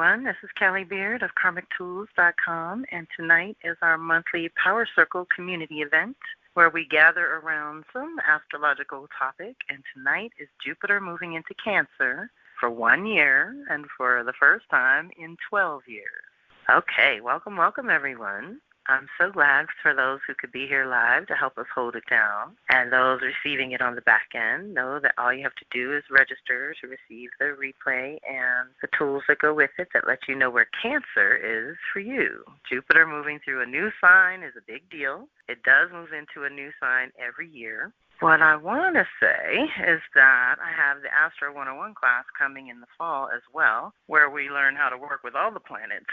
everyone. This is Kelly Beard of KarmicTools.com, and tonight is our monthly Power Circle community event where we gather around some astrological topic, and tonight is Jupiter moving into Cancer for 1 year and for the first time in 12 years. Okay, welcome, everyone. I'm so glad for those who could be here live to help us hold it down, and those receiving it on the back end know that all you have to do is register to receive the replay and the tools that go with it that let you know where Cancer is for you. Jupiter moving through a new sign is a big deal. It does move into a new sign every year. What I want to say is that I have the Astro 101 class coming in the fall as well, where we learn how to work with all the planets.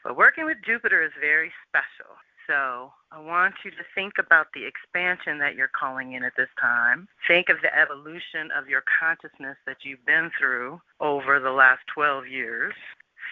But working with Jupiter is very special. So I want you to think about the expansion that you're calling in at this time. Think of the evolution of your consciousness that you've been through over the last 12 years.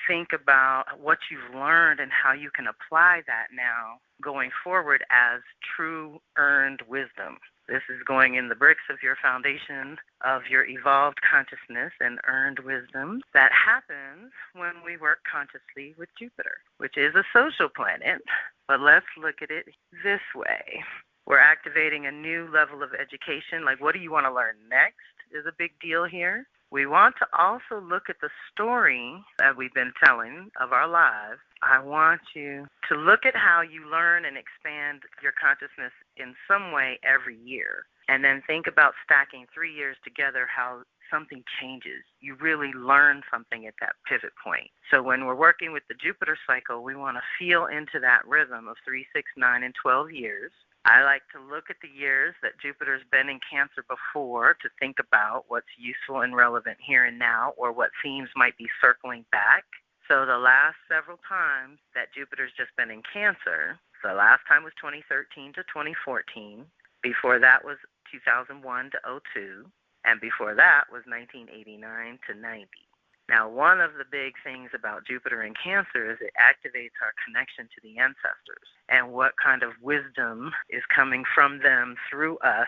Think about what you've learned and how you can apply that now going forward as true earned wisdom. This is going in the bricks of your foundation of your evolved consciousness and earned wisdom that happens when we work consciously with Jupiter, which is a social planet. But let's look at it this way. We're activating a new level of education. Like, what do you want to learn next is a big deal here. We want to also look at the story that we've been telling of our lives. I want you to look at how you learn and expand your consciousness in some way every year. And then think about stacking 3 years together, how something changes. You really learn something at that pivot point. So when we're working with the Jupiter cycle, we want to feel into that rhythm of 3, 6, 9, and 12 years. I like to look at the years that Jupiter's been in Cancer before to think about what's useful and relevant here and now, or what themes might be circling back. So the last several times that Jupiter's just been in Cancer, the last time was 2013 to 2014. Before that was 2001 to 02. And before that was 1989 to 90. Now, one of the big things about Jupiter in Cancer is it activates our connection to the ancestors and what kind of wisdom is coming from them through us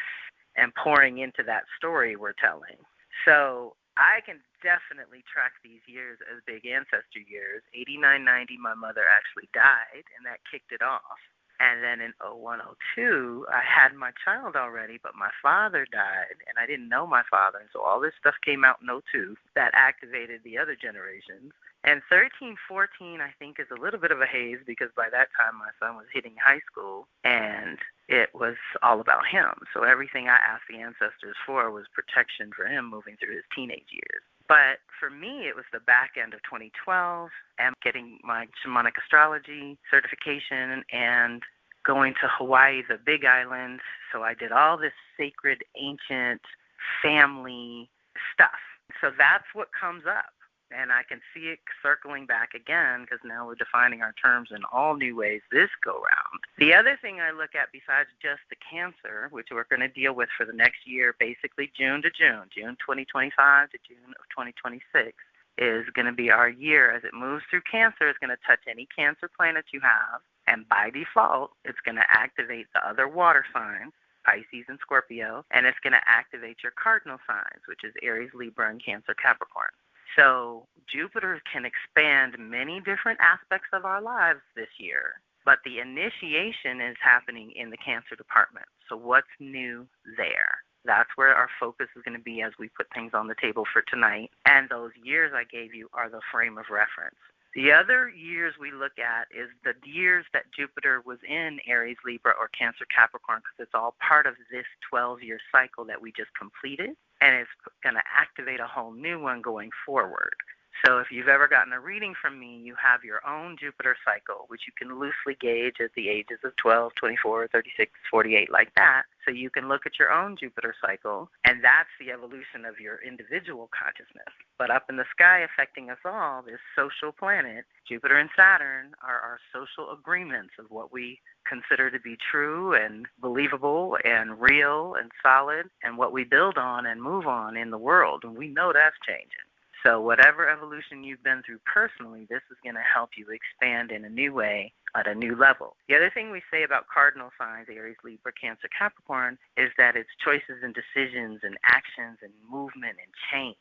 and pouring into that story we're telling. So I can definitely track these years as big ancestor years. 89, 90, my mother actually died, and that kicked it off. And then in 01, 02, I had my child already, but my father died, and I didn't know my father. And so all this stuff came out in 02 that activated the other generations. And 13, 14, I think, is a little bit of a haze because by that time my son was hitting high school, and it was all about him. So everything I asked the ancestors for was protection for him moving through his teenage years. But for me, it was the back end of 2012 and getting my Shamanic Astrology certification and going to Hawaii, the Big Island. So I did all this sacred, ancient family stuff. So that's what comes up. And I can see it circling back again because now we're defining our terms in all new ways this go-round. The other thing I look at besides just the Cancer, which we're going to deal with for the next year, basically June to June, June 2025 to June of 2026, is going to be our year. As it moves through Cancer, it's going to touch any Cancer planet you have, and by default, it's going to activate the other water signs, Pisces and Scorpio, and it's going to activate your cardinal signs, which is Aries, Libra, and Cancer, Capricorn. So Jupiter can expand many different aspects of our lives this year, but the initiation is happening in the Cancer department. So what's new there? That's where our focus is going to be as we put things on the table for tonight. And those years I gave you are the frame of reference. The other years we look at is the years that Jupiter was in Aries, Libra, or Cancer, Capricorn, because it's all part of this 12-year cycle that we just completed, and it's going to activate a whole new one going forward. So if you've ever gotten a reading from me, you have your own Jupiter cycle, which you can loosely gauge at the ages of 12, 24, 36, 48, like that. So you can look at your own Jupiter cycle, and that's the evolution of your individual consciousness. But up in the sky affecting us all, this social planet, Jupiter and Saturn, are our social agreements of what we consider to be true and believable and real and solid, and what we build on and move on in the world. And we know that's changing. So whatever evolution you've been through personally, this is going to help you expand in a new way at a new level. The other thing we say about cardinal signs, Aries, Libra, Cancer, Capricorn, is that it's choices and decisions and actions and movement and change.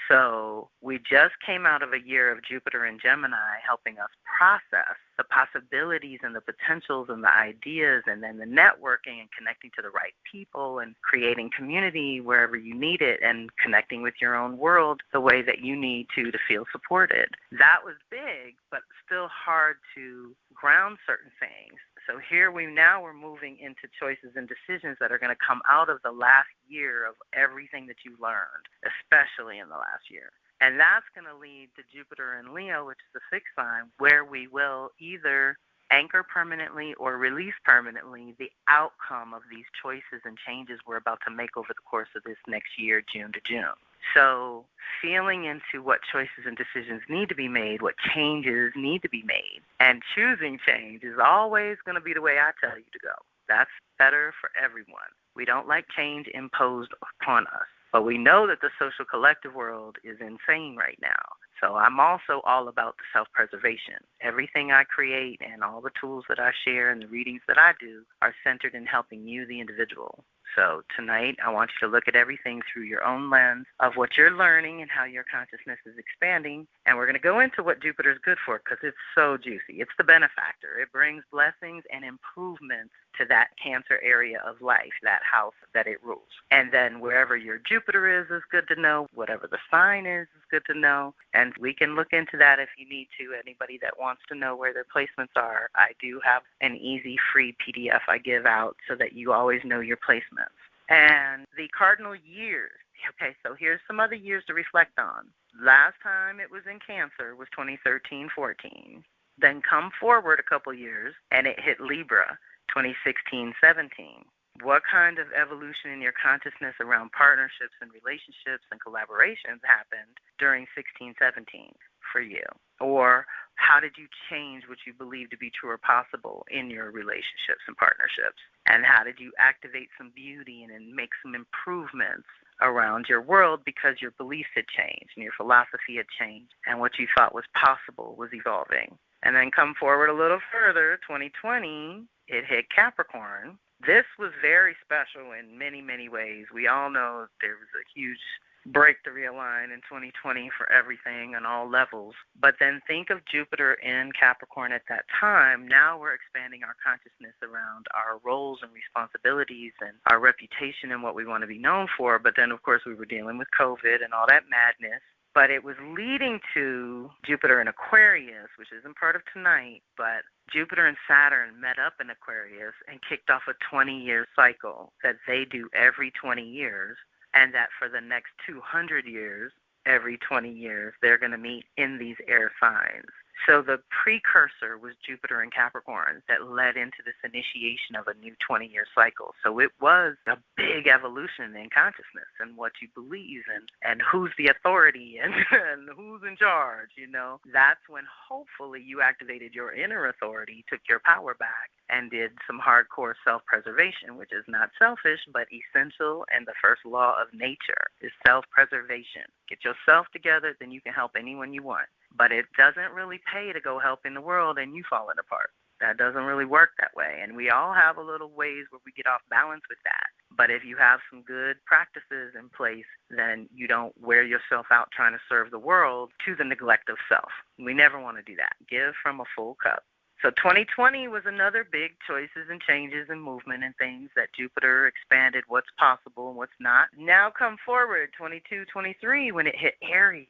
So we just came out of a year of Jupiter and Gemini helping us process the possibilities and the potentials and the ideas, and then the networking and connecting to the right people and creating community wherever you need it and connecting with your own world the way that you need to feel supported. That was big, but still hard to ground certain things. So here we're moving into choices and decisions that are going to come out of the last year of everything that you learned, especially in the last year. And that's going to lead to Jupiter in Leo, which is the fixed sign, where we will either anchor permanently or release permanently the outcome of these choices and changes we're about to make over the course of this next year, June to June. So feeling into what choices and decisions need to be made, what changes need to be made, and choosing change is always going to be the way I tell you to go. That's better for everyone. We don't like change imposed upon us. But we know that the social collective world is insane right now. So I'm also all about the self-preservation. Everything I create and all the tools that I share and the readings that I do are centered in helping you, the individual. So tonight, I want you to look at everything through your own lens of what you're learning and how your consciousness is expanding. And we're going to go into what Jupiter is good for because it's so juicy. It's the benefactor. It brings blessings and improvements to that Cancer area of life, that house that it rules. And then wherever your Jupiter is good to know. Whatever the sign is good to know. And we can look into that if you need to. Anybody that wants to know where their placements are, I do have an easy, free PDF I give out so that you always know your placements. And the cardinal years. Okay, so here's some other years to reflect on. Last time it was in Cancer was 2013-14. Then come forward a couple years, and it hit Libra, 2016-17. What kind of evolution in your consciousness around partnerships and relationships and collaborations happened during 16-17 for you? Or how did you change what you believe to be true or possible in your relationships and partnerships? And how did you activate some beauty and make some improvements around your world because your beliefs had changed and your philosophy had changed and what you thought was possible was evolving? And then come forward a little further, 2020, it hit Capricorn. This was very special in many, many ways. We all know there was a huge break to realign in 2020 for everything on all levels. But then think of Jupiter in Capricorn at that time. Now we're expanding our consciousness around our roles and responsibilities and our reputation and what we want to be known for. But then, of course, we were dealing with COVID and all that madness. But it was leading to Jupiter in Aquarius, which isn't part of tonight, but Jupiter and Saturn met up in Aquarius and kicked off a 20-year cycle that they do every 20 years, and that for the next 200 years, every 20 years, they're going to meet in these air signs. So the precursor was Jupiter in Capricorn that led into this initiation of a new 20-year cycle. So it was a big evolution in consciousness and what you believe and who's the authority and who's in charge, you know. That's when hopefully you activated your inner authority, took your power back, and did some hardcore self-preservation, which is not selfish but essential, and the first law of nature is self-preservation. Get yourself together, then you can help anyone you want. But it doesn't really pay to go help in the world and you falling apart. That doesn't really work that way. And we all have a little ways where we get off balance with that. But if you have some good practices in place, then you don't wear yourself out trying to serve the world to the neglect of self. We never want to do that. Give from a full cup. So 2020 was another big choices and changes and movement and things that Jupiter expanded what's possible and what's not. Now come forward, 22-23, when it hit Aries.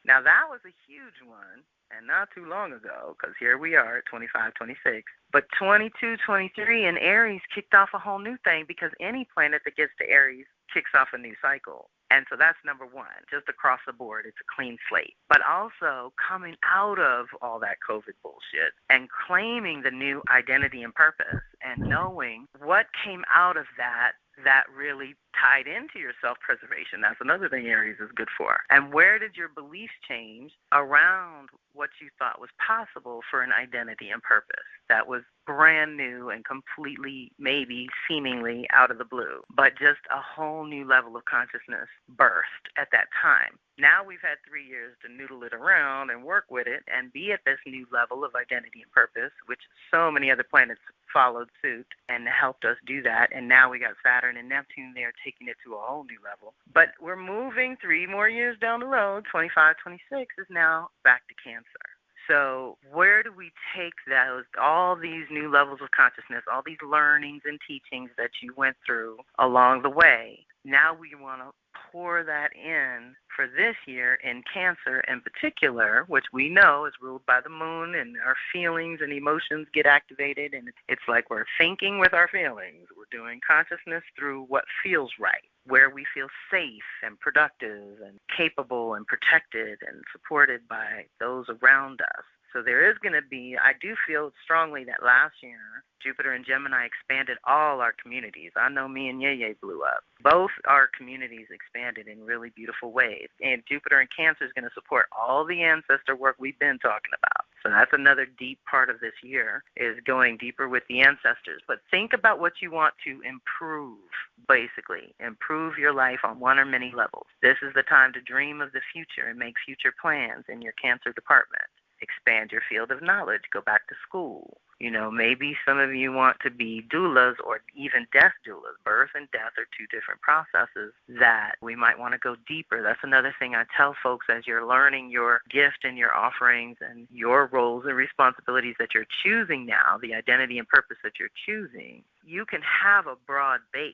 Now, that was a huge one, and not too long ago, because here we are at 25-26. But 22-23 in Aries kicked off a whole new thing because any planet that gets to Aries kicks off a new cycle. And so that's number one, just across the board. It's a clean slate. But also coming out of all that COVID bullshit and claiming the new identity and purpose and knowing what came out of that really tied into your self-preservation. That's another thing Aries is good for. And where did your beliefs change around what you thought was possible for an identity and purpose that was brand new and completely, maybe seemingly out of the blue, but just a whole new level of consciousness birthed at that time? Now we've had 3 years to noodle it around and work with it and be at this new level of identity and purpose, which so many other planets followed suit and helped us do that. And now we got Saturn and Neptune there taking it to a whole new level. But we're moving 3 more years down the road. 25, 26 is now back to Cancer. So where do we take those, all these new levels of consciousness, all these learnings and teachings that you went through along the way? Now we want to pour that in for this year in Cancer in particular, which we know is ruled by the moon, and our feelings and emotions get activated, and it's like we're thinking with our feelings. We're doing consciousness through what feels right, where we feel safe and productive and capable and protected and supported by those around us. So there is going to be, I do feel strongly that last year, Jupiter and Gemini expanded all our communities. I know me and Yeye blew up. Both our communities expanded in really beautiful ways. And Jupiter and Cancer is going to support all the ancestor work we've been talking about. So that's another deep part of this year, is going deeper with the ancestors. But think about what you want to improve, basically. Improve your life on one or many levels. This is the time to dream of the future and make future plans in your Cancer department. Expand your field of knowledge. Go back to school. You know, maybe some of you want to be doulas or even death doulas. Birth and death are two different processes that we might want to go deeper. That's another thing I tell folks as you're learning your gift and your offerings and your roles and responsibilities that you're choosing now, the identity and purpose that you're choosing. You can have a broad base,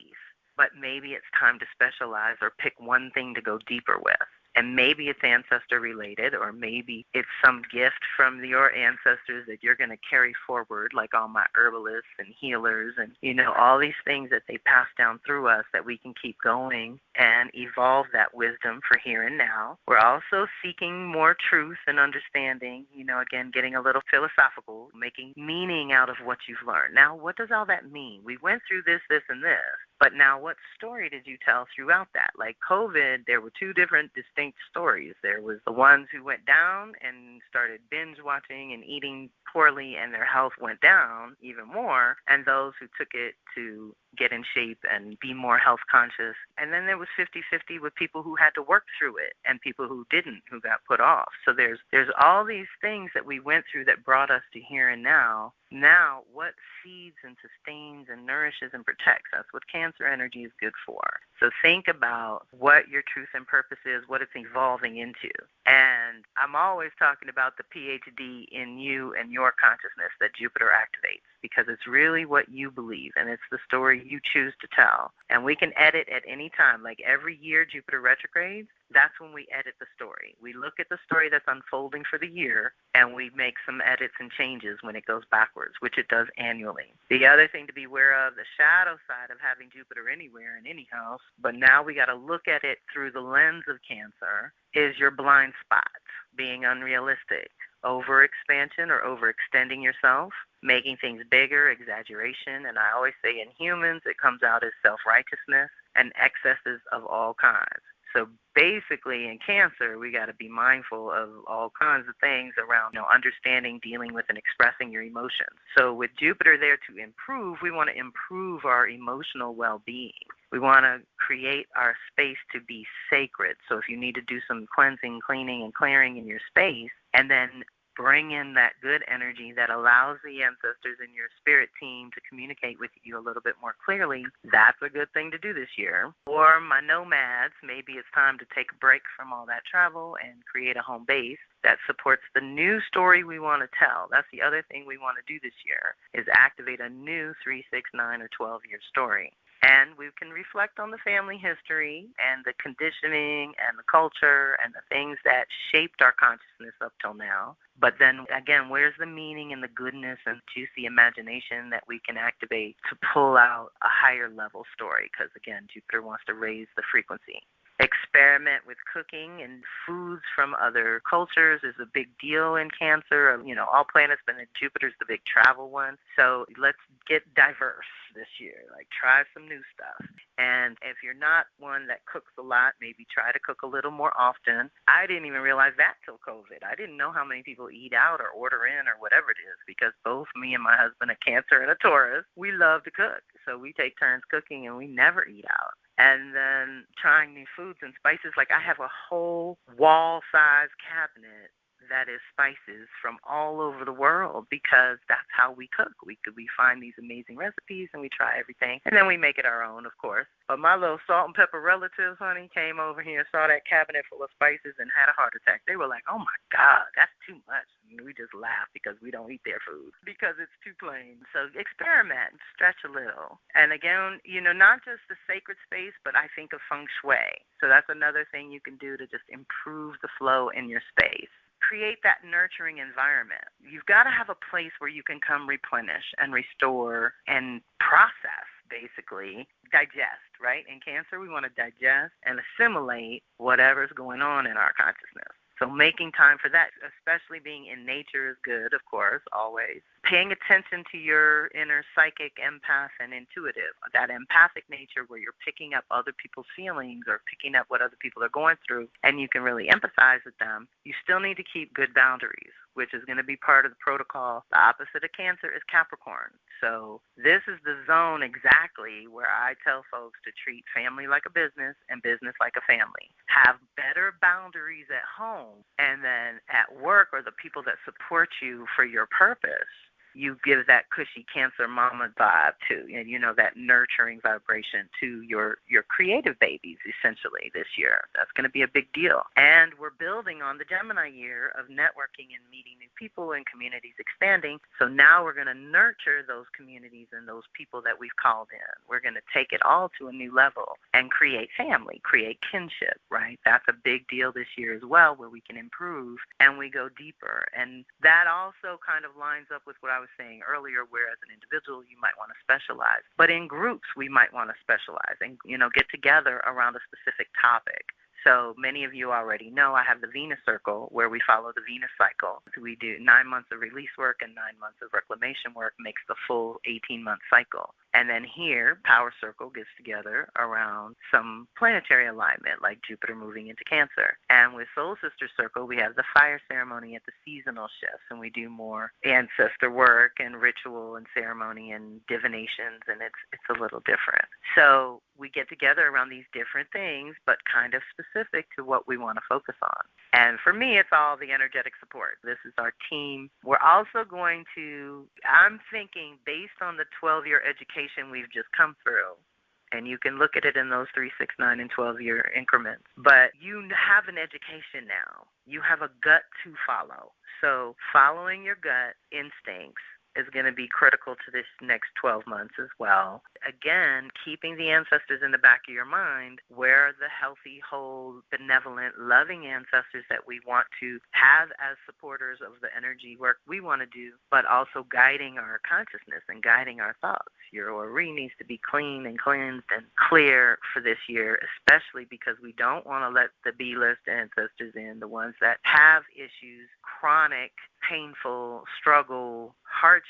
but maybe it's time to specialize or pick one thing to go deeper with. And maybe it's ancestor related, or maybe it's some gift from your ancestors that you're going to carry forward, like all my herbalists and healers and, you know, all these things that they pass down through us that we can keep going and evolve that wisdom for here and now. We're also seeking more truth and understanding, you know, again, getting a little philosophical, making meaning out of what you've learned. Now, what does all that mean? We went through this, and this. But now what story did you tell throughout that? Like COVID, there were two different distinct stories. There was the ones who went down and started binge watching and eating poorly, and their health went down even more, and those who took it to get in shape and be more health conscious. And then there was 50-50 with people who had to work through it and people who didn't, who got put off. So there's all these things that we went through that brought us to here and now. Now, what feeds and sustains and nourishes and protects? That's what Cancer energy is good for. So think about what your truth and purpose is, what it's evolving into. And I'm always talking about the PhD in you and your consciousness that Jupiter activates, because it's really what you believe, and it's the story you choose to tell. And we can edit at any time. Like every year Jupiter retrogrades, that's when we edit the story. We look at the story that's unfolding for the year, and we make some edits and changes when it goes backwards, which it does annually. The other thing to be aware of, the shadow side of having Jupiter anywhere in any house, but now we got to look at it through the lens of Cancer, is your blind spot, being unrealistic, overexpansion or overextending yourself, making things bigger, exaggeration. And I always say in humans, it comes out as self-righteousness and excesses of all kinds. So basically in Cancer, we got to be mindful of all kinds of things around, understanding, dealing with, and expressing your emotions. So with Jupiter there to improve, we want to improve our emotional well-being. We want to create our space to be sacred. So if you need to do some cleansing, cleaning, and clearing in your space, and then bring in that good energy that allows the ancestors and your spirit team to communicate with you a little bit more clearly, that's a good thing to do this year. For my nomads, maybe it's time to take a break from all that travel and create a home base that supports the new story we want to tell. That's the other thing we want to do this year, is activate a new 3, 6, 9, or 12-year story. And we can reflect on the family history and the conditioning and the culture and the things that shaped our consciousness up till now. But then, again, where's the meaning and the goodness and juicy imagination that we can activate to pull out a higher level story? Because, again, Jupiter wants to raise the frequency. Experiment with cooking, and foods from other cultures is a big deal in Cancer. All planets, but then Jupiter's the big travel one. So let's get diverse this year. Like, try some new stuff. And if you're not one that cooks a lot, maybe try to cook a little more often. I didn't even realize that till COVID. I didn't know how many people eat out or order in or whatever it is, because both me and my husband, a Cancer and a Taurus, we love to cook. So we take turns cooking and we never eat out. And then trying new foods and spices. Like, I have a whole wall-size cabinet that is spices from all over the world, because that's how we cook. We find these amazing recipes and we try everything, and then we make it our own, of course. But my little salt and pepper relatives, honey, came over here and saw that cabinet full of spices and had a heart attack. They were like, "Oh my God, that's too much." And we just laugh because we don't eat their food because it's too plain. So experiment, stretch a little. And again, not just the sacred space, but I think of feng shui. So that's another thing you can do to just improve the flow in your space. Create that nurturing environment. You've got to have a place where you can come replenish and restore and process, basically, digest, right? In Cancer, we want to digest and assimilate whatever's going on in our consciousness. So making time for that, especially being in nature, is good, of course, always. Paying attention to your inner psychic, empath, and intuitive, that empathic nature where you're picking up other people's feelings or picking up what other people are going through, and you can really empathize with them. You still need to keep good boundaries, which is going to be part of the protocol. The opposite of Cancer is Capricorn. So this is the zone exactly where I tell folks to treat family like a business and business like a family. Have better boundaries at home, and then at work, or the people that support you for your purpose, you give that cushy Cancer mama vibe too, and that nurturing vibration to your creative babies, essentially, this year. That's going to be a big deal. And we're building on the Gemini year of networking and meeting new people and communities expanding. So now we're going to nurture those communities and those people that we've called in. We're going to take it all to a new level and create family, create kinship, right? That's a big deal this year as well, where we can improve and we go deeper. And that also kind of lines up with what I was saying earlier, where as an individual you might want to specialize, but in groups we might want to specialize and get together around a specific topic. So many of you already know I have the Venus Circle, where we follow the Venus cycle. So we do 9 months of release work and 9 months of reclamation work, makes the full 18-month cycle. And then here, Power Circle gets together around some planetary alignment, like Jupiter moving into Cancer. And with Soul Sister Circle, we have the fire ceremony at the seasonal shifts, and we do more ancestor work and ritual and ceremony and divinations, and it's a little different. So we get together around these different things, but kind of specific to what we want to focus on. And for me, it's all the energetic support. This is our team. We're also going to, I'm thinking, based on the 12-year education we've just come through, and you can look at it in those 3, 6, 9, and 12-year increments, but you have an education now. You have a gut to follow. So following your gut instincts is going to be critical to this next 12 months as well. Again, keeping the ancestors in the back of your mind. Where are the healthy, whole, benevolent, loving ancestors that we want to have as supporters of the energy work we want to do, but also guiding our consciousness and guiding our thoughts. Your Ori needs to be clean and cleansed and clear for this year, especially because we don't want to let the B-list ancestors in, the ones that have issues, chronic, painful, struggle, hardships.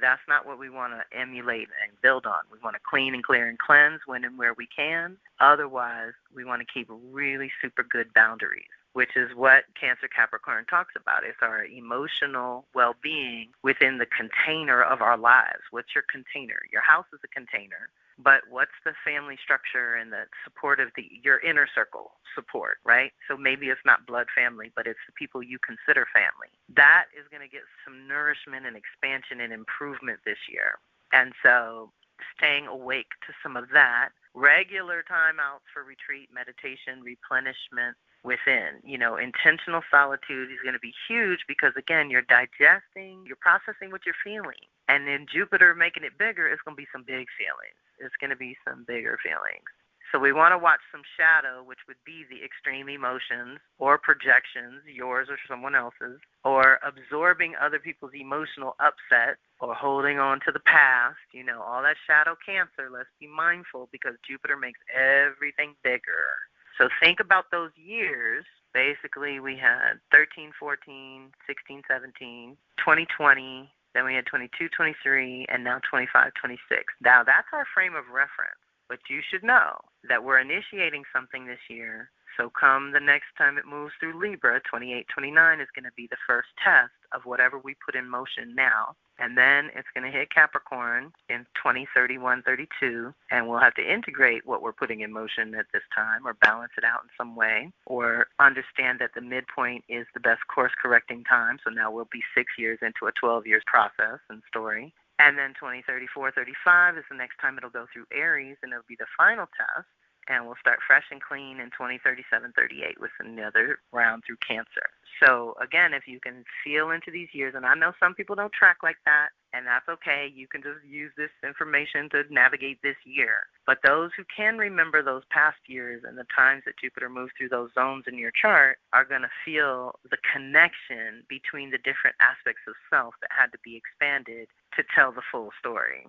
That's not what we want to emulate and build on. We want to clean and clear and cleanse when and where we can. Otherwise, we want to keep really super good boundaries, which is what Cancer Capricorn talks about. It's our emotional well-being within the container of our lives. What's your container? Your house is a container. But what's the family structure and the support of your inner circle support, right? So maybe it's not blood family, but it's the people you consider family. That is going to get some nourishment and expansion and improvement this year. And so staying awake to some of that, regular timeouts for retreat, meditation, replenishment within. Intentional solitude is going to be huge because, again, you're digesting, you're processing what you're feeling. And then Jupiter making it bigger, it's going to be some big feelings. It's going to be some bigger feelings. So we want to watch some shadow, which would be the extreme emotions or projections, yours or someone else's, or absorbing other people's emotional upset or holding on to the past. All that shadow Cancer, let's be mindful because Jupiter makes everything bigger. So think about those years. Basically, we had 13, 14, 16, 17, 2020, then we had 22, 23, and now 25, 26. Now, that's our frame of reference. But you should know that we're initiating something this year. So come the next time it moves through Libra, 28, 29 is going to be the first test of whatever we put in motion now. And then it's going to hit Capricorn in 20, 31, 32, and we'll have to integrate what we're putting in motion at this time or balance it out in some way or understand that the midpoint is the best course-correcting time. So now we'll be 6 years into a 12 years process and story. And then 20, 34, 35 is the next time it'll go through Aries, and it'll be the final test. And we'll start fresh and clean in 2037, 38 with another round through Cancer. So, again, if you can feel into these years, and I know some people don't track like that, and that's okay. You can just use this information to navigate this year. But those who can remember those past years and the times that Jupiter moved through those zones in your chart are going to feel the connection between the different aspects of self that had to be expanded to tell the full story.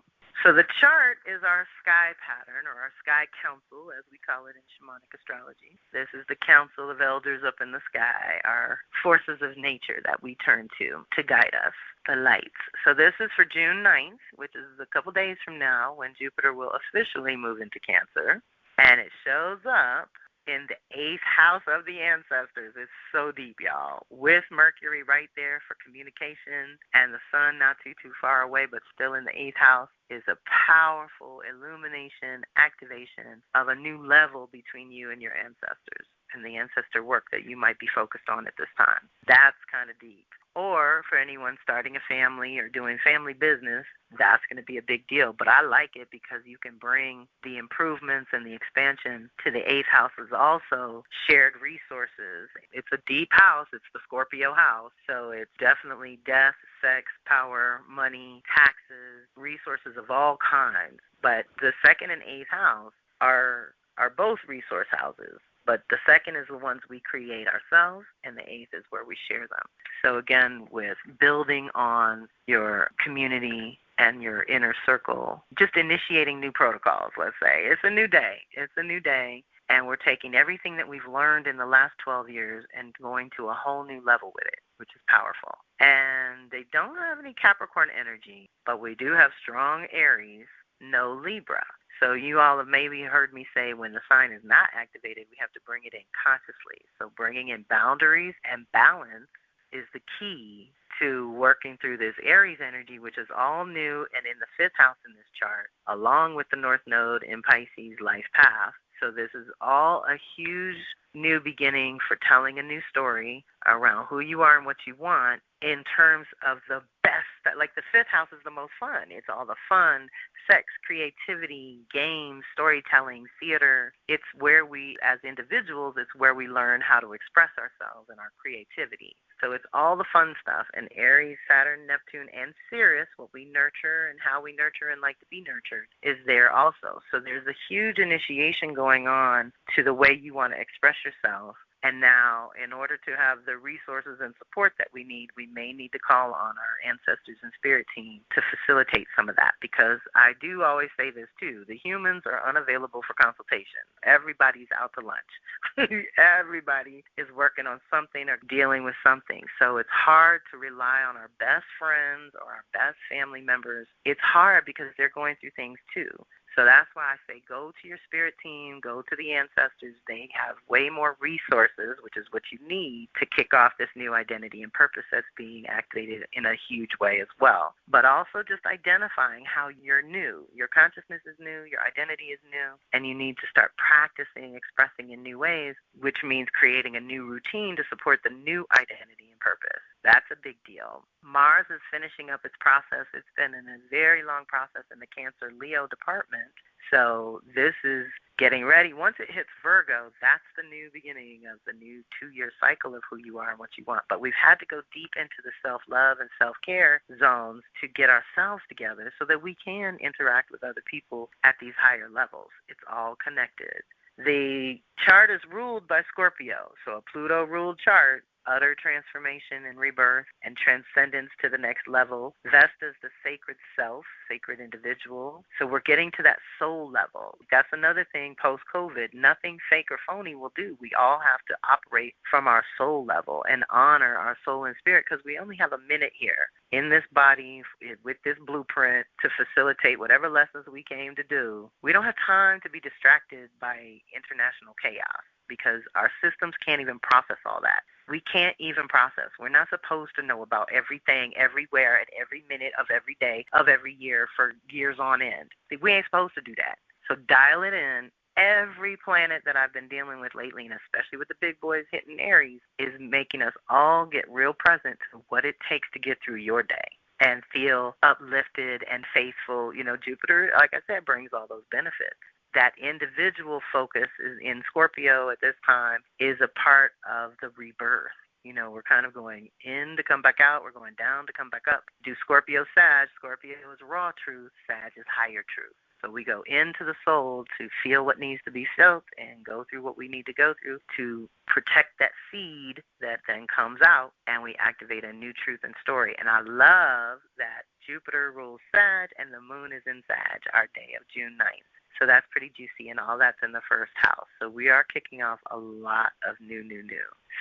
So the chart is our sky pattern, or our sky council, as we call it in Shamanic astrology. This is the council of elders up in the sky, our forces of nature that we turn to guide us, the lights. So this is for June 9th, which is a couple days from now when Jupiter will officially move into Cancer. And it shows up in the 8th house of the ancestors. It's so deep, y'all. With Mercury right there for communication and the sun not too far away, but still in the 8th house, is a powerful illumination, activation of a new level between you and your ancestors and the ancestor work that you might be focused on at this time. That's kind of deep. Or for anyone starting a family or doing family business, that's going to be a big deal. But I like it because you can bring the improvements and the expansion to the 8th house is also shared resources. It's a deep house. It's the Scorpio house. So it's definitely death, sex, power, money, taxes, resources of all kinds. But the 2nd and 8th house are both resource houses. But the 2nd is the ones we create ourselves, and the 8th is where we share them. So again, with building on your community and your inner circle, just initiating new protocols, let's say. It's a new day. It's a new day, and we're taking everything that we've learned in the last 12 years and going to a whole new level with it, which is powerful. And they don't have any Capricorn energy, but we do have strong Aries, no Libra. So you all have maybe heard me say when the sign is not activated, we have to bring it in consciously. So bringing in boundaries and balance is the key to working through this Aries energy, which is all new and in the 5th house in this chart, along with the North Node in Pisces life path. So this is all a huge new beginning for telling a new story around who you are and what you want in terms of the best. Like the 5th house is the most fun. It's all the fun, sex, creativity, games, storytelling, theater. It's where we, as individuals, it's where we learn how to express ourselves and our creativity. So it's all the fun stuff. And Aries, Saturn, Neptune, and Sirius, what we nurture and how we nurture and like to be nurtured, is there also. So there's a huge initiation going on to the way you want to express yourself. And now, in order to have the resources and support that we need, we may need to call on our ancestors and spirit team to facilitate some of that. Because I do always say this, too. The humans are unavailable for consultation. Everybody's out to lunch. Everybody is working on something or dealing with something. So it's hard to rely on our best friends or our best family members. It's hard because they're going through things, too. So that's why I say go to your spirit team, go to the ancestors. They have way more resources, which is what you need to kick off this new identity and purpose that's being activated in a huge way as well. But also just identifying how you're new. Your consciousness is new, your identity is new, and you need to start practicing expressing in new ways, which means creating a new routine to support the new identity and purpose. That's a big deal. Mars is finishing up its process. It's been in a very long process in the Cancer-Leo department. So this is getting ready. Once it hits Virgo, that's the new beginning of the new 2-year cycle of who you are and what you want. But we've had to go deep into the self-love and self-care zones to get ourselves together so that we can interact with other people at these higher levels. It's all connected. The chart is ruled by Scorpio, so a Pluto-ruled chart utter transformation and rebirth and transcendence to the next level. Vesta's the sacred self, sacred individual. So we're getting to that soul level. That's another thing post-COVID. Nothing fake or phony will do. We all have to operate from our soul level and honor our soul and spirit, because we only have a minute here in this body with this blueprint to facilitate whatever lessons we came to do. We don't have time to be distracted by international chaos, because our systems can't even process all that. We can't even process. We're not supposed to know about everything, everywhere, at every minute of every day of every year for years on end. We ain't supposed to do that. So dial it in. Every planet that I've been dealing with lately, and especially with the big boys hitting Aries, is making us all get real present to what it takes to get through your day and feel uplifted and faithful. You know, Jupiter, like I said, brings all those benefits. That individual focus is in Scorpio at this time is a part of the rebirth. You know, we're kind of going in to come back out. We're going down to come back up. Do Scorpio Sag. Scorpio is raw truth. Sag is higher truth. So we go into the soul to feel what needs to be felt and go through what we need to go through to protect that seed that then comes out, and we activate a new truth and story. And I love that Jupiter rules Sag and the moon is in Sag, our day of June 9th. So that's pretty juicy, and all that's in the first house. So we are kicking off a lot of new.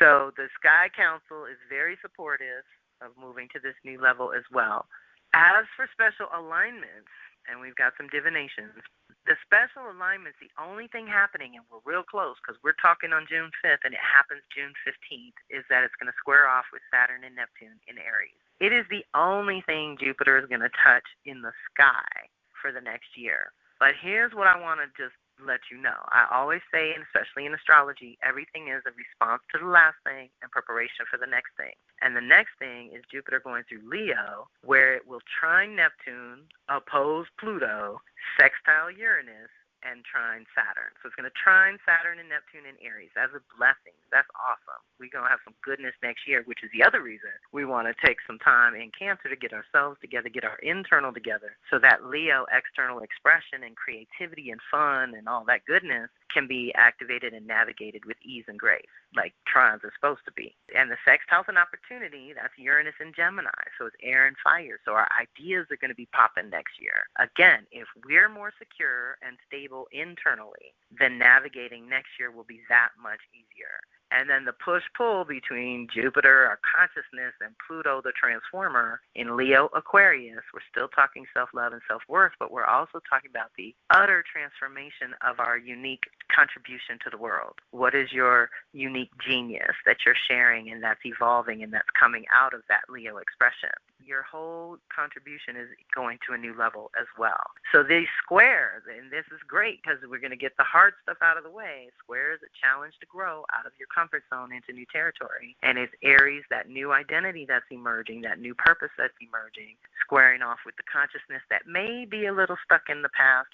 So the Sky Council is very supportive of moving to this new level as well. As for special alignments, and we've got some divinations, the special alignments, the only thing happening, and we're real close because we're talking on June 5th and it happens June 15th, is that it's going to square off with Saturn and Neptune in Aries. It is the only thing Jupiter is going to touch in the sky for the next year. But here's what I want to just let you know. I always say, and especially in astrology, everything is a response to the last thing and preparation for the next thing. And the next thing is Jupiter going through Leo, where it will trine Neptune, oppose Pluto, sextile Uranus, and trine Saturn. So it's going to trine Saturn and Neptune in Aries. That's a blessing. That's awesome. We're going to have some goodness next year, which is the other reason we want to take some time in Cancer to get ourselves together, get our internal together, so that Leo external expression and creativity and fun and all that goodness can be activated and navigated with ease and grace, like trines are supposed to be. And the sextile's an opportunity. That's Uranus and Gemini, so it's air and fire. So our ideas are going to be popping next year. Again, if we're more secure and stable internally, then navigating next year will be that much easier. And then the push-pull between Jupiter, our consciousness, and Pluto, the transformer, in Leo Aquarius, we're still talking self-love and self-worth, but we're also talking about the utter transformation of our unique contribution to the world. What is your unique genius that you're sharing and that's evolving and that's coming out of that Leo expression? Your whole contribution is going to a new level as well. So these squares, and this is great because we're going to get the hard stuff out of the way. Squares, a challenge to grow out of your comfort zone into new territory. And it's Aries, that new identity that's emerging, that new purpose that's emerging, squaring off with the consciousness that may be a little stuck in the past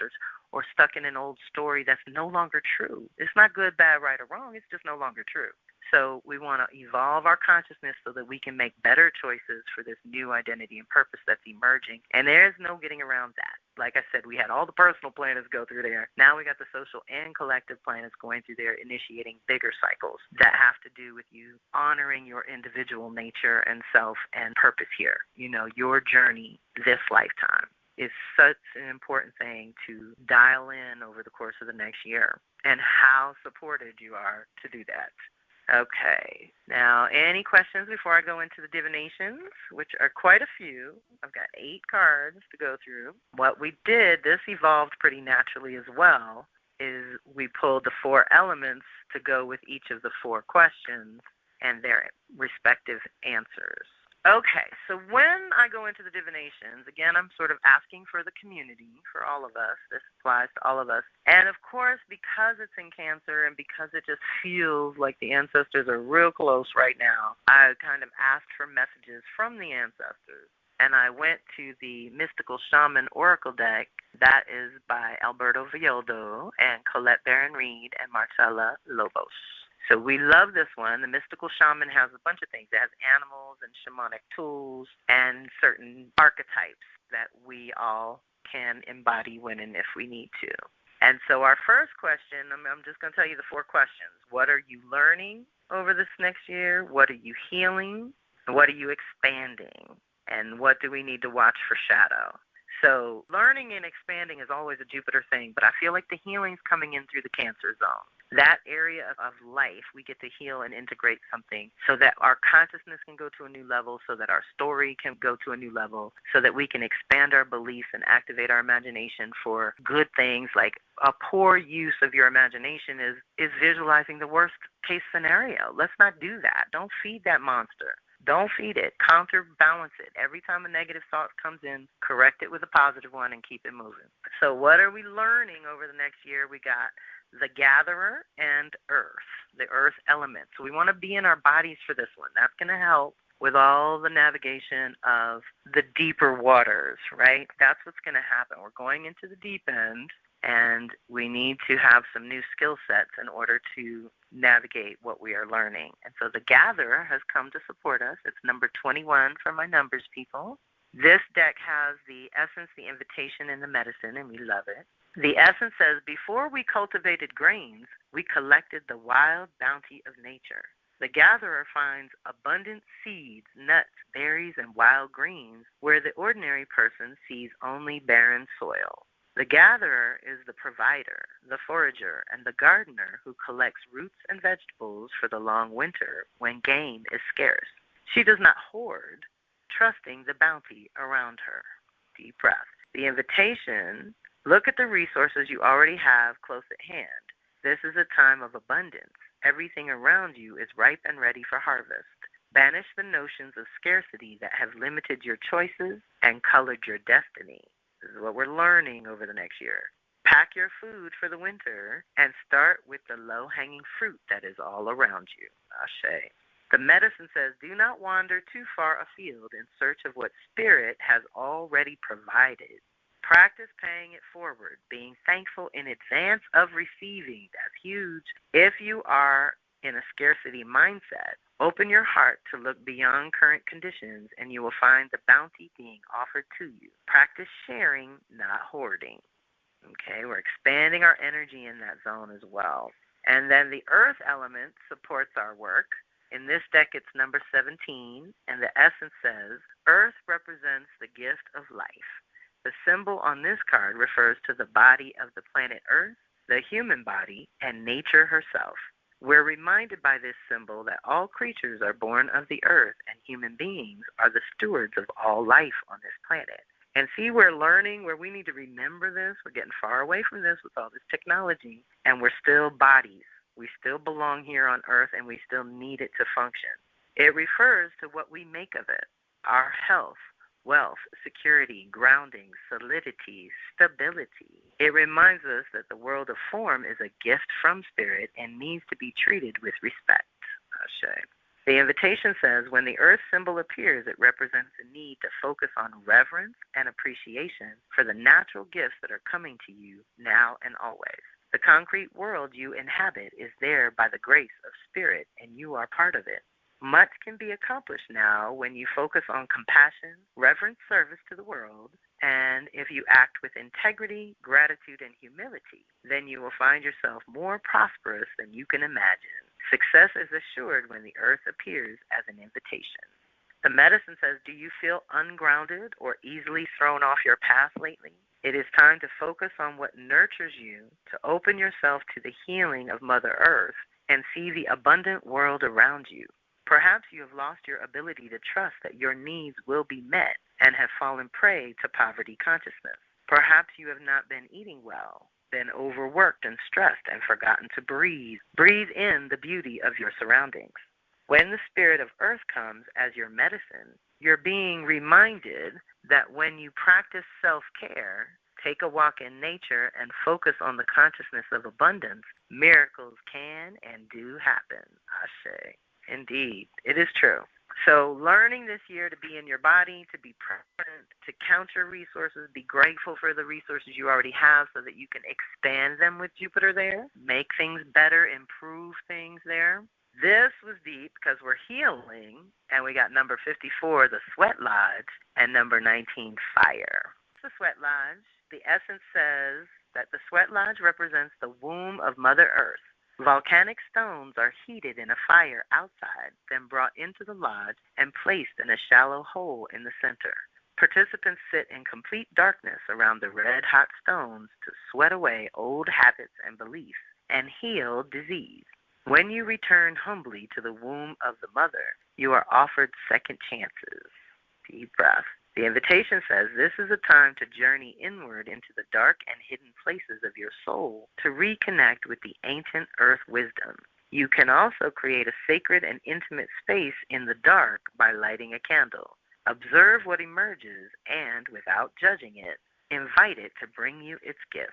or stuck in an old story that's no longer true. It's not good, bad, right, or wrong. It's just no longer true. So we want to evolve our consciousness so that we can make better choices for this new identity and purpose that's emerging. And there's no getting around that. Like I said, we had all the personal planets go through there. Now we got the social and collective planets going through there, initiating bigger cycles that have to do with you honoring your individual nature and self and purpose here. You know, your journey this lifetime is such an important thing to dial in over the course of the next year, and how supported you are to do that. Okay. Now, any questions before I go into the divinations, which are quite a few? I've got 8 cards to go through. What we did, this evolved pretty naturally as well, is we pulled the 4 elements to go with each of the 4 questions and their respective answers. Okay, so when I go into the divinations, again, I'm sort of asking for the community, for all of us. This applies to all of us. And, of course, because it's in Cancer and because it just feels like the ancestors are real close right now, I kind of asked for messages from the ancestors. And I went to the Mystical Shaman Oracle deck. That is by Alberto Villoldo and Colette Barron-Reed and Marcella Lobos. So we love this one. The Mystical Shaman has a bunch of things. It has animals and shamanic tools and certain archetypes that we all can embody when and if we need to. And so our first question, I'm just going to tell you the 4 questions. What are you learning over this next year? What are you healing? What are you expanding? And what do we need to watch for shadow? So learning and expanding is always a Jupiter thing, but I feel like the healing's coming in through the Cancer zone. That area of life, we get to heal and integrate something so that our consciousness can go to a new level, so that our story can go to a new level, so that we can expand our beliefs and activate our imagination for good things. Like a poor use of your imagination is visualizing the worst case scenario. Let's not do that. Don't feed that monster. Don't feed it. Counterbalance it. Every time a negative thought comes in, correct it with a positive one and keep it moving. So what are we learning over the next year? We got the Gatherer and Earth, the Earth element. So we want to be in our bodies for this one. That's going to help with all the navigation of the deeper waters, right? That's what's going to happen. We're going into the deep end, and we need to have some new skill sets in order to navigate what we are learning. And so the Gatherer has come to support us. It's number 21 for my numbers people. This deck has the essence, the invitation, and the medicine, and we love it. The essence says, before we cultivated grains, we collected the wild bounty of nature. The Gatherer finds abundant seeds, nuts, berries, and wild greens where the ordinary person sees only barren soil. The Gatherer is the provider, the forager, and the gardener who collects roots and vegetables for the long winter when game is scarce. She does not hoard, trusting the bounty around her. Deep breath. The invitation, look at the resources you already have close at hand. This is a time of abundance. Everything around you is ripe and ready for harvest. Banish the notions of scarcity that have limited your choices and colored your destiny. This is what we're learning over the next year. Pack your food for the winter and start with the low-hanging fruit that is all around you. Ashe. The medicine says, do not wander too far afield in search of what Spirit has already provided. Practice paying it forward, being thankful in advance of receiving. That's huge. If you are in a scarcity mindset, open your heart to look beyond current conditions, and you will find the bounty being offered to you. Practice sharing, not hoarding. Okay, we're expanding our energy in that zone as well. And then the earth element supports our work. In this deck, it's number 17, and the essence says, earth represents the gift of life. The symbol on this card refers to the body of the planet Earth, the human body, and nature herself. We're reminded by this symbol that all creatures are born of the earth, and human beings are the stewards of all life on this planet. And see, we're learning where we need to remember this. We're getting far away from this with all this technology, and we're still bodies. We still belong here on earth, and we still need it to function. It refers to what we make of it, our health, wealth, security, grounding, solidity, stability. It reminds us that the world of form is a gift from Spirit and needs to be treated with respect. Ashe. The invitation says, when the earth symbol appears, it represents a need to focus on reverence and appreciation for the natural gifts that are coming to you now and always. The concrete world you inhabit is there by the grace of Spirit, and you are part of it. Much can be accomplished now when you focus on compassion, reverent service to the world, and if you act with integrity, gratitude, and humility, then you will find yourself more prosperous than you can imagine. Success is assured when the earth appears as an invitation. The medicine says, do you feel ungrounded or easily thrown off your path lately? It is time to focus on what nurtures you, to open yourself to the healing of Mother Earth, and see the abundant world around you. Perhaps you have lost your ability to trust that your needs will be met and have fallen prey to poverty consciousness. Perhaps you have not been eating well, been overworked and stressed, and forgotten to breathe. Breathe in the beauty of your surroundings. When the spirit of earth comes as your medicine, you're being reminded that when you practice self-care, take a walk in nature, and focus on the consciousness of abundance, miracles can and do happen. Ashe. Indeed, it is true. So learning this year to be in your body, to be present, to count your resources, be grateful for the resources you already have so that you can expand them with Jupiter there, make things better, improve things there. This was deep because we're healing, and we got number 54, the Sweat Lodge, and number 19, Fire. The Sweat Lodge, the essence says that the Sweat Lodge represents the womb of Mother Earth. Volcanic stones are heated in a fire outside, then brought into the lodge and placed in a shallow hole in the center. Participants sit in complete darkness around the red-hot stones to sweat away old habits and beliefs and heal disease. When you return humbly to the womb of the mother, you are offered second chances. Deep breath. The invitation says this is a time to journey inward into the dark and hidden places of your soul to reconnect with the ancient earth wisdom. You can also create a sacred and intimate space in the dark by lighting a candle. Observe what emerges and, without judging it, invite it to bring you its gifts.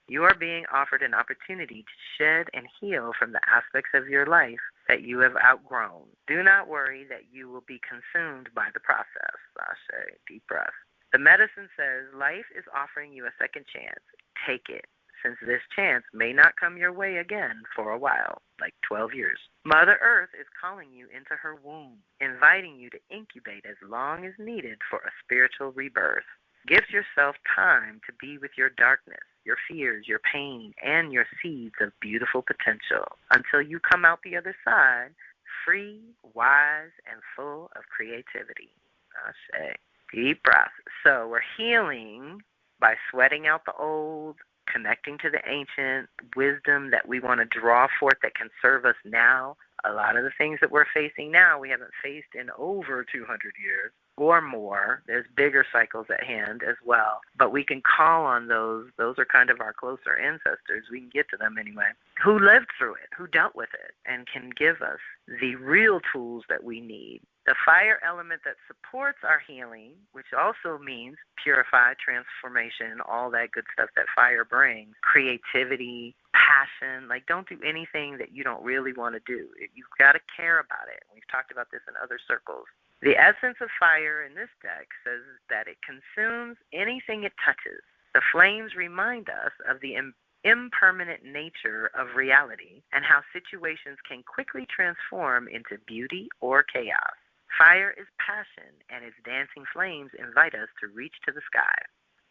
You are being offered an opportunity to shed and heal from the aspects of your life that you have outgrown. Do not worry that you will be consumed by the process. Ashe, deep breath. The medicine says life is offering you a second chance. Take it, since this chance may not come your way again for a while, like 12 years. Mother Earth is calling you into her womb, inviting you to incubate as long as needed for a spiritual rebirth. Give yourself time to be with your darkness, your fears, your pain, and your seeds of beautiful potential until you come out the other side free, wise, and full of creativity. Ashe. Deep breath. So we're healing by sweating out the old, connecting to the ancient wisdom that we want to draw forth that can serve us now. A lot of the things that we're facing now, we haven't faced in over 200 years or more. There's bigger cycles at hand as well. But we can call on those. Those are kind of our closer ancestors. We can get to them anyway. Who lived through it, who dealt with it, and can give us the real tools that we need. The fire element that supports our healing, which also means purify, transformation, all that good stuff that fire brings, creativity, passion. Like, don't do anything that you don't really want to do. You've got to care about it. We've talked about this in other circles. The essence of fire in this deck says that it consumes anything it touches. The flames remind us of the impermanent nature of reality and how situations can quickly transform into beauty or chaos. Fire is passion, and its dancing flames invite us to reach to the sky.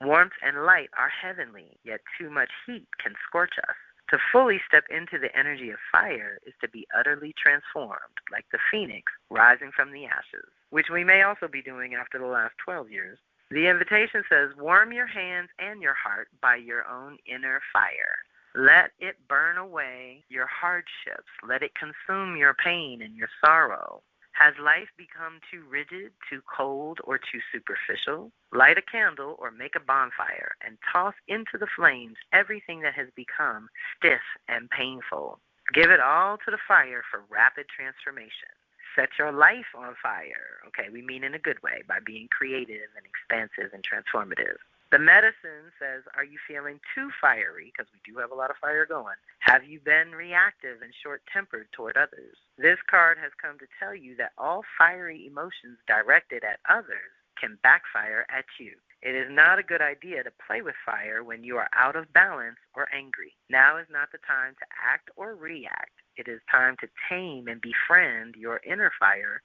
Warmth and light are heavenly, yet too much heat can scorch us. To fully step into the energy of fire is to be utterly transformed, like the phoenix rising from the ashes, which we may also be doing after the last 12 years. The invitation says, warm your hands and your heart by your own inner fire. Let it burn away your hardships. Let it consume your pain and your sorrow. Has life become too rigid, too cold, or too superficial? Light a candle or make a bonfire and toss into the flames everything that has become stiff and painful. Give it all to the fire for rapid transformation. Set your life on fire. Okay, we mean in a good way, by being creative and expansive and transformative. The medicine says, are you feeling too fiery? Because we do have a lot of fire going. Have you been reactive and short-tempered toward others? This card has come to tell you that all fiery emotions directed at others can backfire at you. It is not a good idea to play with fire when you are out of balance or angry. Now is not the time to act or react. It is time to tame and befriend your inner fire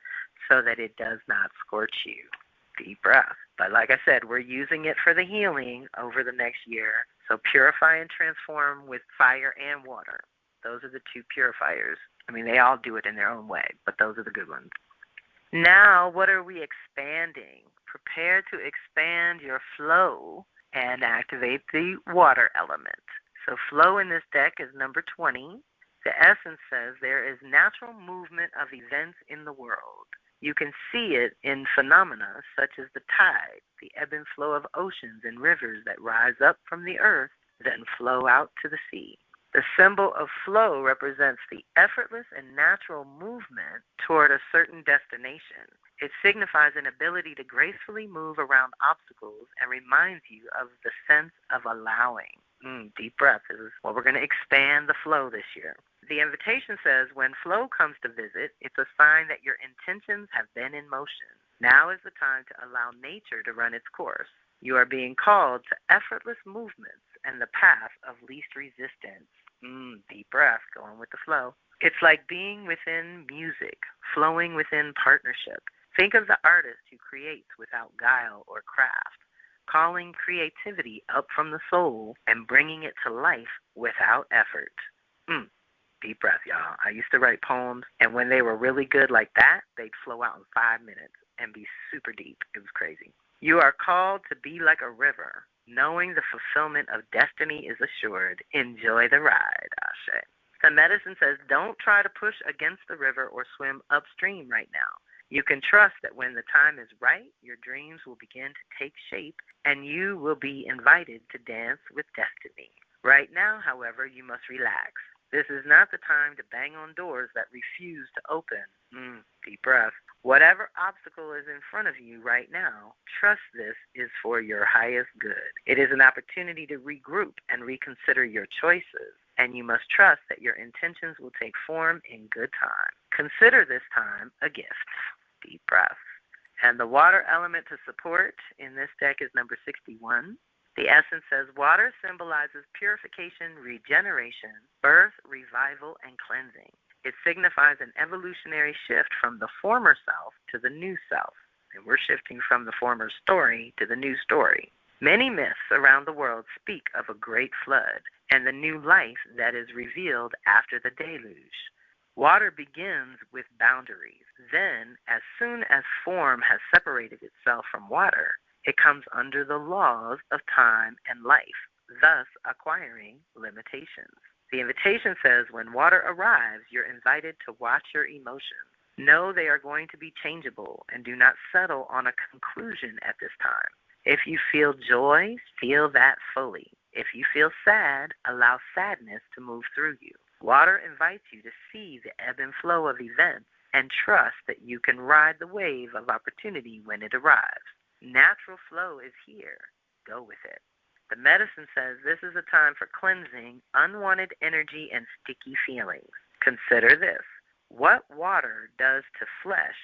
so that it does not scorch you. Deep breath. But like I said, we're using it for the healing over the next year. So purify and transform with fire and water. Those are the two purifiers. I mean, they all do it in their own way, but those are the good ones. Now, what are we expanding? Prepare to expand your flow and activate the water element. So flow in this deck is number 20. The essence says there is natural movement of events in the world. You can see it in phenomena such as the tide, the ebb and flow of oceans and rivers that rise up from the earth, then flow out to the sea. The symbol of flow represents the effortless and natural movement toward a certain destination. It signifies an ability to gracefully move around obstacles and reminds you of the sense of allowing. Deep breath. This is what we're going to expand the flow this year. The invitation says, when flow comes to visit, it's a sign that your intentions have been in motion. Now is the time to allow nature to run its course. You are being called to effortless movements and the path of least resistance. Deep breath, going with the flow. It's like being within music, flowing within partnership. Think of the artist who creates without guile or craft, calling creativity up from the soul and bringing it to life without effort. Deep breath, y'all. I used to write poems, and when they were really good like that, they'd flow out in 5 minutes and be super deep. It was crazy. You are called to be like a river. Knowing the fulfillment of destiny is assured. Enjoy the ride, Ashe. The medicine says, don't try to push against the river or swim upstream right now. You can trust that when the time is right, your dreams will begin to take shape, and you will be invited to dance with destiny. Right now, however, you must relax. This is not the time to bang on doors that refuse to open. Deep breath. Whatever obstacle is in front of you right now, trust this is for your highest good. It is an opportunity to regroup and reconsider your choices, and you must trust that your intentions will take form in good time. Consider this time a gift. Deep breath. And the water element to support in this deck is number 61. The essence says, water symbolizes purification, regeneration, birth, revival, and cleansing. It signifies an evolutionary shift from the former self to the new self. And we're shifting from the former story to the new story. Many myths around the world speak of a great flood and the new life that is revealed after the deluge. Water begins with boundaries. Then, as soon as form has separated itself from water, it comes under the laws of time and life, thus acquiring limitations. The invitation says when water arrives, you're invited to watch your emotions. Know they are going to be changeable and do not settle on a conclusion at this time. If you feel joy, feel that fully. If you feel sad, allow sadness to move through you. Water invites you to see the ebb and flow of events and trust that you can ride the wave of opportunity when it arrives. Natural flow is here. Go with it. The medicine says this is a time for cleansing unwanted energy and sticky feelings. Consider this. What water does to flesh,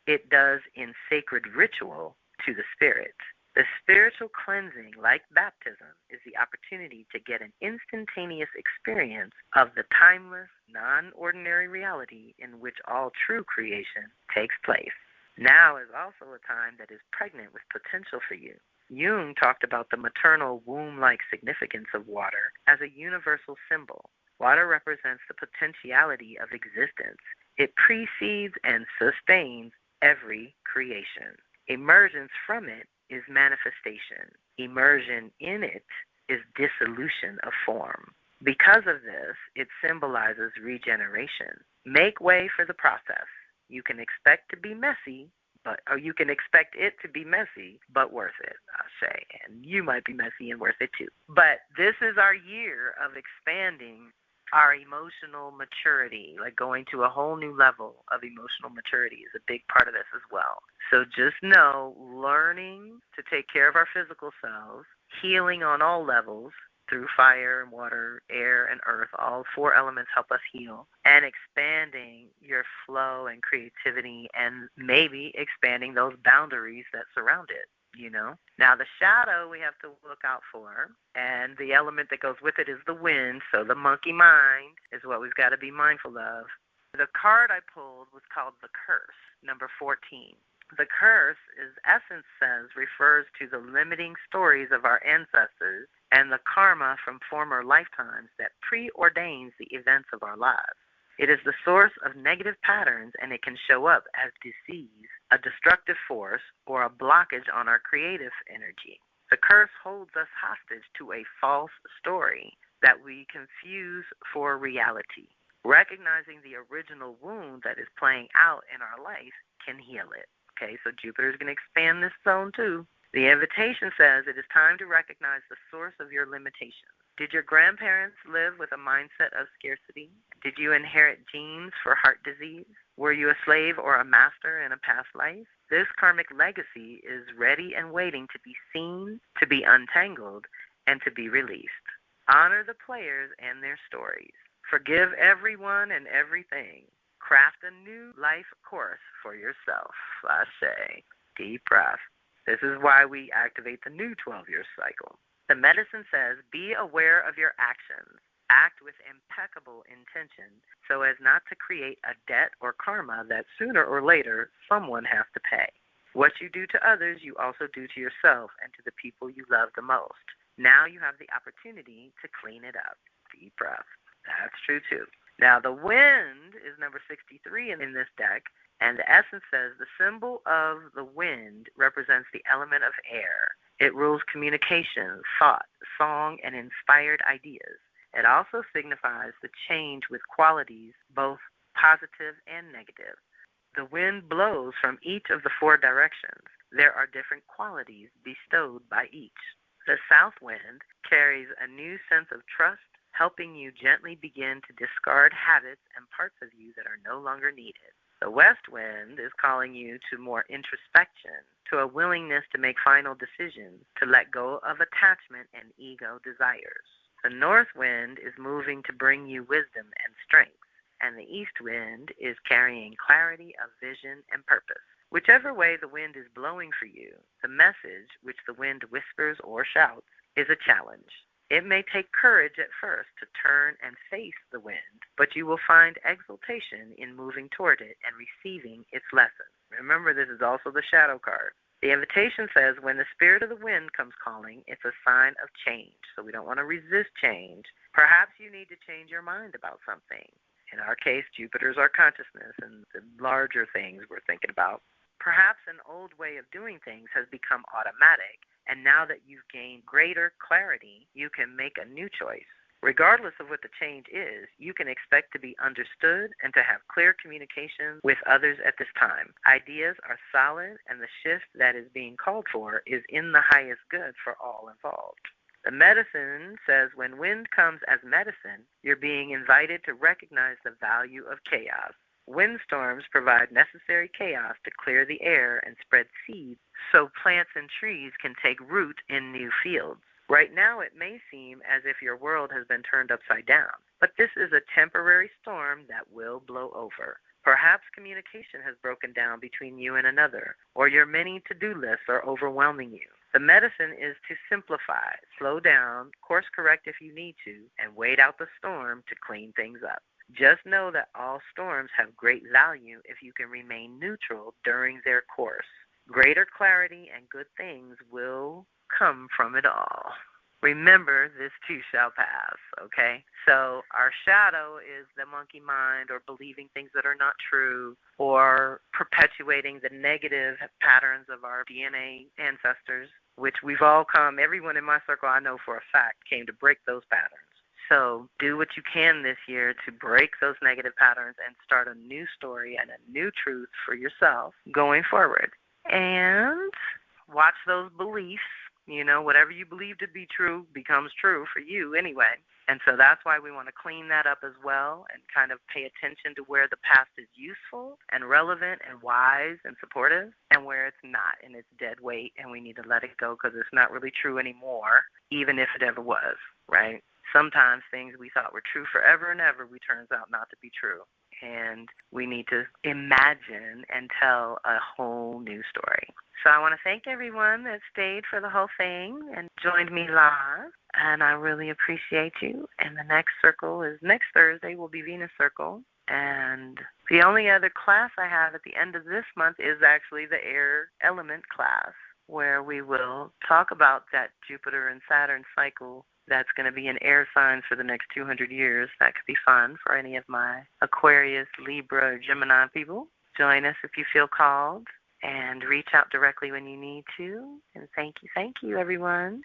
it does in sacred ritual to the spirit. The spiritual cleansing, like baptism, is the opportunity to get an instantaneous experience of the timeless, non-ordinary reality in which all true creation takes place. Now is also a time that is pregnant with potential for you. Jung talked about the maternal womb-like significance of water as a universal symbol. Water represents the potentiality of existence. It precedes and sustains every creation. Emergence from it is manifestation. Immersion in it is dissolution of form. Because of this, it symbolizes regeneration. Make way for the process. You can expect it to be messy, but worth it, I'll say. And you might be messy and worth it too. But this is our year of expanding our emotional maturity, like going to a whole new level of emotional maturity is a big part of this as well. So just know, learning to take care of our physical selves, healing on all levels, through fire and water, air and earth, all 4 elements help us heal, and expanding your flow and creativity and maybe expanding those boundaries that surround it, you know. Now the shadow we have to look out for, and the element that goes with it is the wind, so the monkey mind is what we've got to be mindful of. The card I pulled was called the curse, number 14. The curse, as essence says, refers to the limiting stories of our ancestors and the karma from former lifetimes that preordains the events of our lives. It is the source of negative patterns, and it can show up as disease, a destructive force, or a blockage on our creative energy. The curse holds us hostage to a false story that we confuse for reality. Recognizing the original wound that is playing out in our life can heal it. Okay, so Jupiter is going to expand this zone too. The invitation says it is time to recognize the source of your limitations. Did your grandparents live with a mindset of scarcity? Did you inherit genes for heart disease? Were you a slave or a master in a past life? This karmic legacy is ready and waiting to be seen, to be untangled, and to be released. Honor the players and their stories. Forgive everyone and everything. Craft a new life course for yourself. I say, deep breath. This is why we activate the new 12-year cycle. The medicine says, be aware of your actions. Act with impeccable intention so as not to create a debt or karma that sooner or later someone has to pay. What you do to others, you also do to yourself and to the people you love the most. Now you have the opportunity to clean it up. Deep breath. That's true too. Now, the wind is number 63 in this deck, and the essence says the symbol of the wind represents the element of air. It rules communication, thought, song, and inspired ideas. It also signifies the change with qualities both positive and negative. The wind blows from each of the four directions. There are different qualities bestowed by each. The south wind carries a new sense of trust, helping you gently begin to discard habits and parts of you that are no longer needed. The west wind is calling you to more introspection, to a willingness to make final decisions, to let go of attachment and ego desires. The north wind is moving to bring you wisdom and strength, and the east wind is carrying clarity of vision and purpose. Whichever way the wind is blowing for you, the message, which the wind whispers or shouts, is a challenge. It may take courage at first to turn and face the wind, but you will find exultation in moving toward it and receiving its lesson. Remember, this is also the shadow card. The invitation says when the spirit of the wind comes calling, it's a sign of change. So we don't want to resist change. Perhaps you need to change your mind about something. In our case, Jupiter's our consciousness and the larger things we're thinking about. Perhaps an old way of doing things has become automatic, and now that you've gained greater clarity, you can make a new choice. Regardless of what the change is, you can expect to be understood and to have clear communication with others at this time. Ideas are solid, and the shift that is being called for is in the highest good for all involved. The medicine says when wind comes as medicine, you're being invited to recognize the value of chaos. Windstorms provide necessary chaos to clear the air and spread seeds so plants and trees can take root in new fields. Right now, it may seem as if your world has been turned upside down, but this is a temporary storm that will blow over. Perhaps communication has broken down between you and another, or your many to-do lists are overwhelming you. The medicine is to simplify, slow down, course correct if you need to, and wait out the storm to clean things up. Just know that all storms have great value if you can remain neutral during their course. Greater clarity and good things will come from it all. Remember, this too shall pass, okay? So our shadow is the monkey mind, or believing things that are not true, or perpetuating the negative patterns of our DNA ancestors, which we've all come, everyone in my circle I know for a fact came to break those patterns. So do what you can this year to break those negative patterns and start a new story and a new truth for yourself going forward. And watch those beliefs. You know, whatever you believe to be true becomes true for you anyway. And so that's why we want to clean that up as well and kind of pay attention to where the past is useful and relevant and wise and supportive, and where it's not and it's dead weight and we need to let it go because it's not really true anymore, even if it ever was, right? Sometimes things we thought were true forever and ever, turns out not to be true. And we need to imagine and tell a whole new story. So I want to thank everyone that stayed for the whole thing and joined me live. And I really appreciate you. And the next circle is next Thursday will be Venus Circle. And the only other class I have at the end of this month is actually the air element class, where we will talk about that Jupiter and Saturn cycle that's going to be in air signs for the next 200 years. That could be fun for any of my Aquarius, Libra, or Gemini people. Join us if you feel called, and reach out directly when you need to. And thank you, everyone.